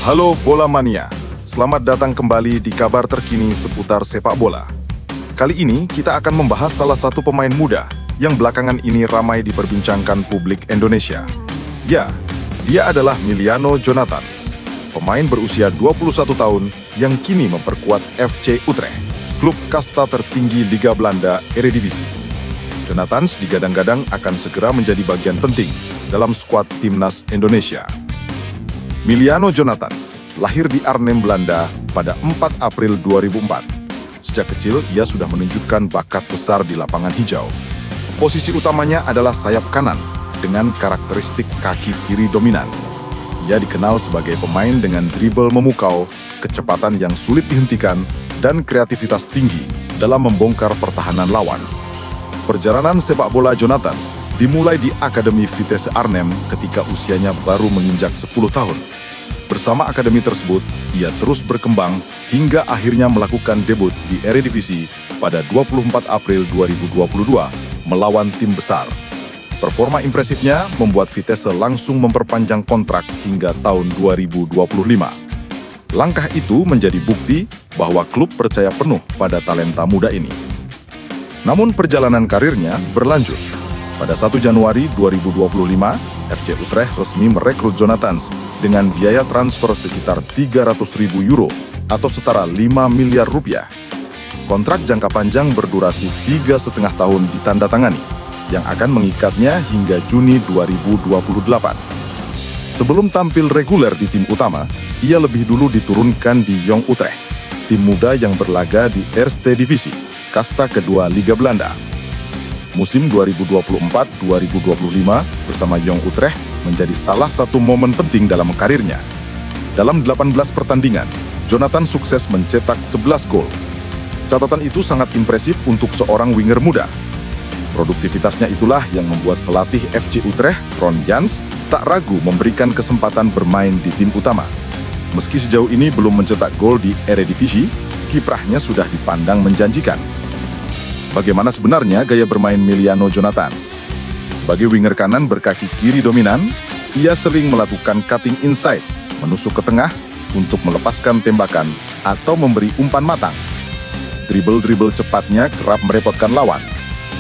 Halo Bola Mania, selamat datang kembali di kabar terkini seputar sepak bola. Kali ini kita akan membahas salah satu pemain muda yang belakangan ini ramai diperbincangkan publik Indonesia. Ya, dia adalah Miliano Jonathans, pemain berusia 21 tahun yang kini memperkuat FC Utrecht, klub kasta tertinggi Liga Belanda Eredivisie. Jonathans digadang-gadang akan segera menjadi bagian penting dalam skuad timnas Indonesia. Miliano Jonathans lahir di Arnhem, Belanda pada 4 April 2004. Sejak kecil, ia sudah menunjukkan bakat besar di lapangan hijau. Posisi utamanya adalah sayap kanan dengan karakteristik kaki kiri dominan. Ia dikenal sebagai pemain dengan dribble memukau, kecepatan yang sulit dihentikan, dan kreativitas tinggi dalam membongkar pertahanan lawan. Perjalanan sepak bola Jonathans dimulai di Akademi Vitesse Arnhem ketika usianya baru menginjak 10 tahun. Bersama akademi tersebut, ia terus berkembang hingga akhirnya melakukan debut di Eredivisie pada 24 April 2022 melawan tim besar. Performa impresifnya membuat Vitesse langsung memperpanjang kontrak hingga tahun 2025. Langkah itu menjadi bukti bahwa klub percaya penuh pada talenta muda ini. Namun perjalanan karirnya berlanjut. Pada 1 Januari 2025, FC Utrecht resmi merekrut Jonathans dengan biaya transfer sekitar 300.000 euro atau setara 5 miliar rupiah. Kontrak jangka panjang berdurasi 3,5 tahun ditandatangani, yang akan mengikatnya hingga Juni 2028. Sebelum tampil reguler di tim utama, ia lebih dulu diturunkan di Jong Utrecht, tim muda yang berlaga di Eerste Divisie, kasta kedua Liga Belanda. Musim 2024-2025 bersama Jong Utrecht menjadi salah satu momen penting dalam karirnya. Dalam 18 pertandingan, Jonathans sukses mencetak 11 gol. Catatan itu sangat impresif untuk seorang winger muda. Produktivitasnya itulah yang membuat pelatih FC Utrecht, Ron Jans, tak ragu memberikan kesempatan bermain di tim utama. Meski sejauh ini belum mencetak gol di Eredivisie, kiprahnya sudah dipandang menjanjikan. Bagaimana sebenarnya gaya bermain Miliano Jonathans? Sebagai winger kanan berkaki kiri dominan, ia sering melakukan cutting inside, menusuk ke tengah untuk melepaskan tembakan atau memberi umpan matang. Dribble-dribble cepatnya kerap merepotkan lawan.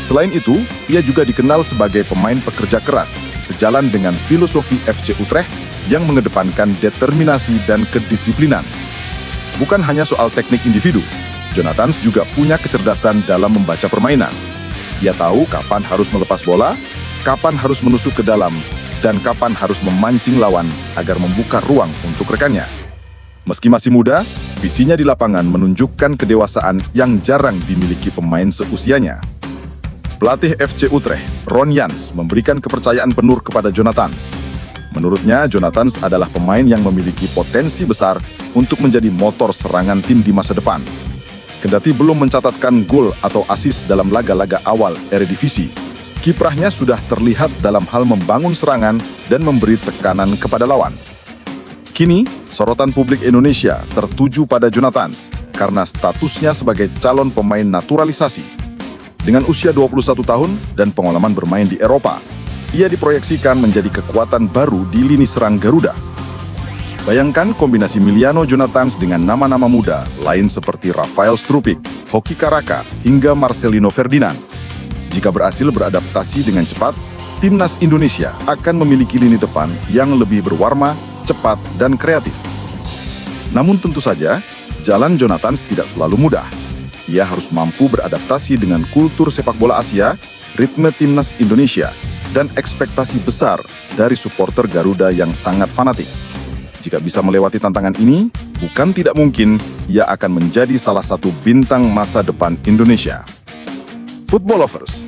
Selain itu, ia juga dikenal sebagai pemain pekerja keras, sejalan dengan filosofi FC Utrecht yang mengedepankan determinasi dan kedisiplinan. Bukan hanya soal teknik individu, Jonathans juga punya kecerdasan dalam membaca permainan. Ia tahu kapan harus melepas bola, kapan harus menusuk ke dalam, dan kapan harus memancing lawan agar membuka ruang untuk rekannya. Meski masih muda, visinya di lapangan menunjukkan kedewasaan yang jarang dimiliki pemain seusianya. Pelatih FC Utrecht, Ron Jans, memberikan kepercayaan penuh kepada Jonathans. Menurutnya, Jonathans adalah pemain yang memiliki potensi besar untuk menjadi motor serangan tim di masa depan. Kendati belum mencatatkan gol atau assist dalam laga-laga awal Eredivisie, kiprahnya sudah terlihat dalam hal membangun serangan dan memberi tekanan kepada lawan. Kini, sorotan publik Indonesia tertuju pada Jonathans karena statusnya sebagai calon pemain naturalisasi. Dengan usia 21 tahun dan pengalaman bermain di Eropa, ia diproyeksikan menjadi kekuatan baru di lini serang Garuda. Bayangkan kombinasi Miliano Jonathans dengan nama-nama muda lain seperti Rafael Strupik, Hoki Caraka, hingga Marcelino Ferdinand. Jika berhasil beradaptasi dengan cepat, timnas Indonesia akan memiliki lini depan yang lebih berwarna, cepat, dan kreatif. Namun tentu saja, jalan Jonathans tidak selalu mudah. Ia harus mampu beradaptasi dengan kultur sepak bola Asia, ritme timnas Indonesia, dan ekspektasi besar dari supporter Garuda yang sangat fanatik. Jika bisa melewati tantangan ini, bukan tidak mungkin ia akan menjadi salah satu bintang masa depan Indonesia. Football lovers,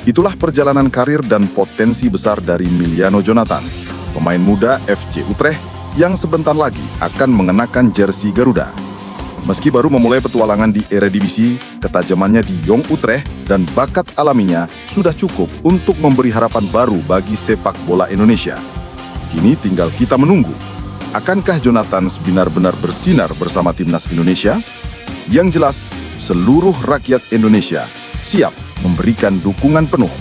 itulah perjalanan karir dan potensi besar dari Miliano Jonathans, pemain muda FC Utrecht yang sebentar lagi akan mengenakan jersey Garuda. Meski baru memulai petualangan di Eredivisie, ketajamannya di Jong Utrecht dan bakat alaminya sudah cukup untuk memberi harapan baru bagi sepak bola Indonesia. Kini tinggal kita menunggu. Akankah Jonathans benar-benar bersinar bersama timnas Indonesia? Yang jelas, seluruh rakyat Indonesia siap memberikan dukungan penuh